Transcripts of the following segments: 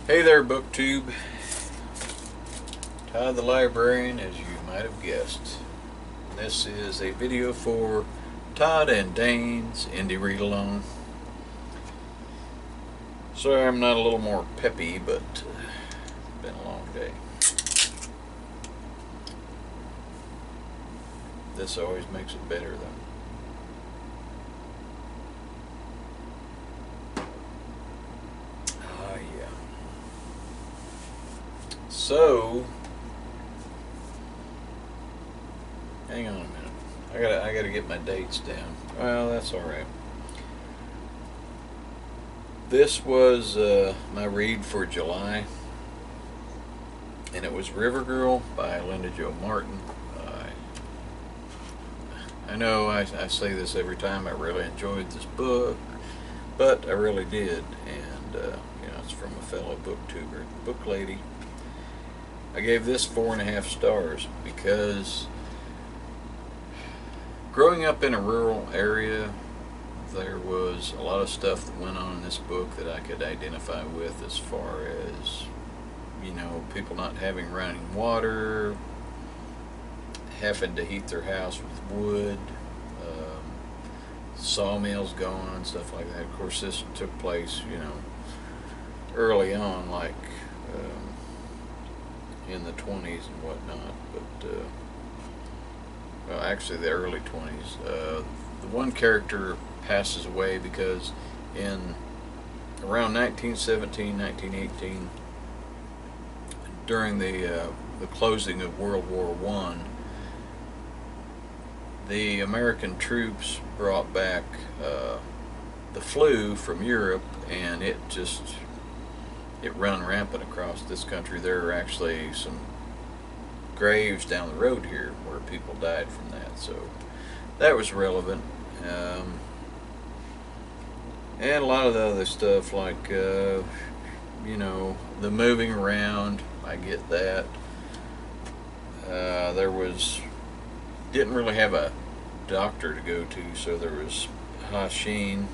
Hey there, Booktube. Todd the Librarian, as you might have guessed. This is a video for Todd and Dane's Indie Read-Along. Sorry I'm not a little more peppy, but it's been a long day. This always makes it better, though. So, hang on a minute. I gotta get my dates down. Well, that's all right. This was my read for July, and it was River Girl by Linda Jo Martin. I know I say this every time. I really enjoyed this book, but I really did, and you know, it's from a fellow booktuber, book lady. I gave this 4.5 stars because growing up in a rural area, there was a lot of stuff that went on in this book that I could identify with, as far as, you know, people not having running water, having to heat their house with wood, sawmills going, stuff like that. Of course, this took place, you know, early on, like in the 20s and whatnot, but well, actually the early 20s. The one character passes away because in around 1917, 1918, during the closing of World War I, the American troops brought back the flu from Europe, and it run rampant across this country. There are actually some graves down the road here where people died from that, so that was relevant. And a lot of the other stuff, like you know, the moving around, I get that. There was, didn't really have a doctor to go to, so there was Ha-Shin,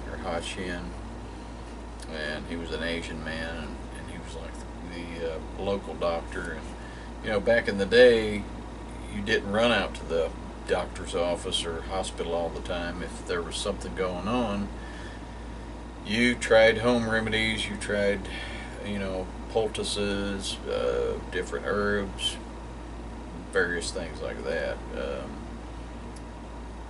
and he was an Asian man, and he was like the local doctor. And you know, back in the day, you didn't run out to the doctor's office or hospital all the time. If there was something going on, you tried home remedies, you tried, you know, poultices, different herbs, various things like that.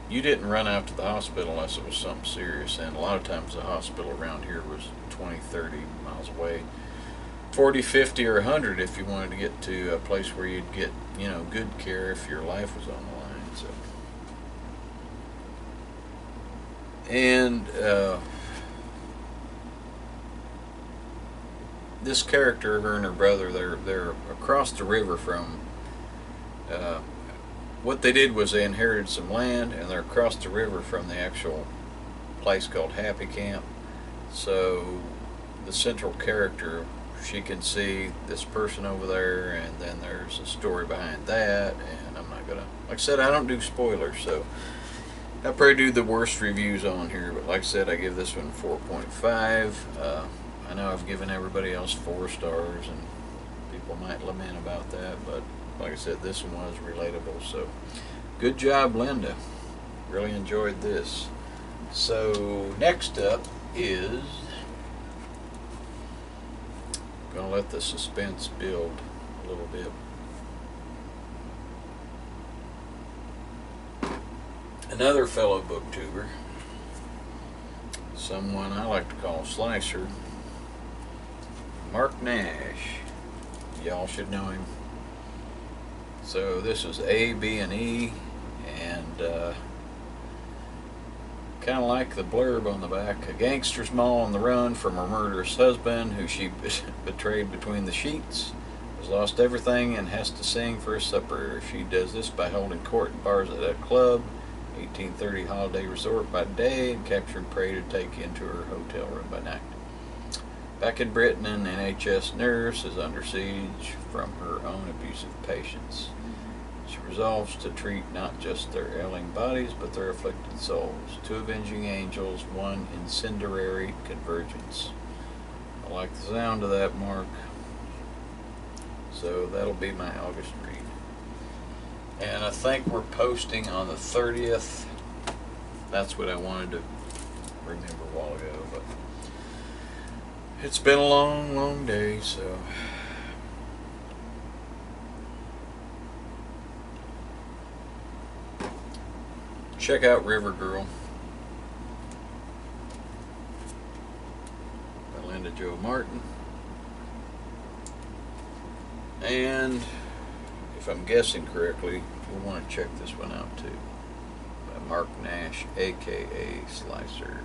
You didn't run out to the hospital unless it was something serious, and a lot of times the hospital around here was 20, 30 miles away. 40, 50, or 100 if you wanted to get to a place where you'd get, you know, good care if your life was on the line. So, and this character, her and her brother, they're across the river from. What they did was they inherited some land, and they're across the river from the actual place called Happy Camp. So the central character, she can see this person over there, and then there's a story behind that, and I'm not gonna, like I said, I don't do spoilers, so I probably do the worst reviews on here, but like I said, I give this one 4.5. I know I've given everybody else 4 stars, and people might lament about that, but like I said, this one was relatable, so good job, Linda. Really enjoyed this. So next up is, I'm gonna let the suspense build a little bit. Another fellow booktuber, someone I like to call Slicer, Marc Nash. Y'all should know him. So this is A, B, and E, and kind of like the blurb on the back. A gangster's ma on the run from her murderous husband, who she betrayed between the sheets, has lost everything and has to sing for a supper. She does this by holding court and bars at a club, 1830 Holiday Resort by day, and capturing prey to take into her hotel room by night. Back in Britain, an NHS nurse is under siege from her own abusive patients. She resolves to treat not just their ailing bodies, but their afflicted souls. 2 avenging angels, 1 incendiary convergence. I like the sound of that, Mark. So that'll be my August read. And I think we're posting on the 30th. That's what I wanted to remember a while ago, but it's been a long, long day, so. Check out River Girl by Linda Jo Martin. And if I'm guessing correctly, you'll want to check this one out too. By Marc Nash, aka Slicer.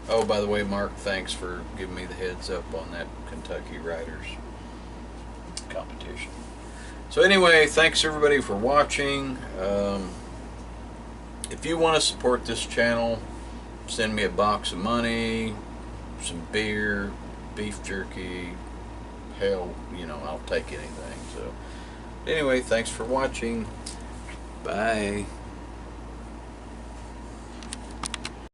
Oh, by the way, Mark, thanks for giving me the heads up on that Kentucky Writers competition. So anyway, thanks everybody for watching. If you want to support this channel, send me a box of money, some beer, beef jerky, hell, you know, I'll take anything. So anyway, thanks for watching. Bye.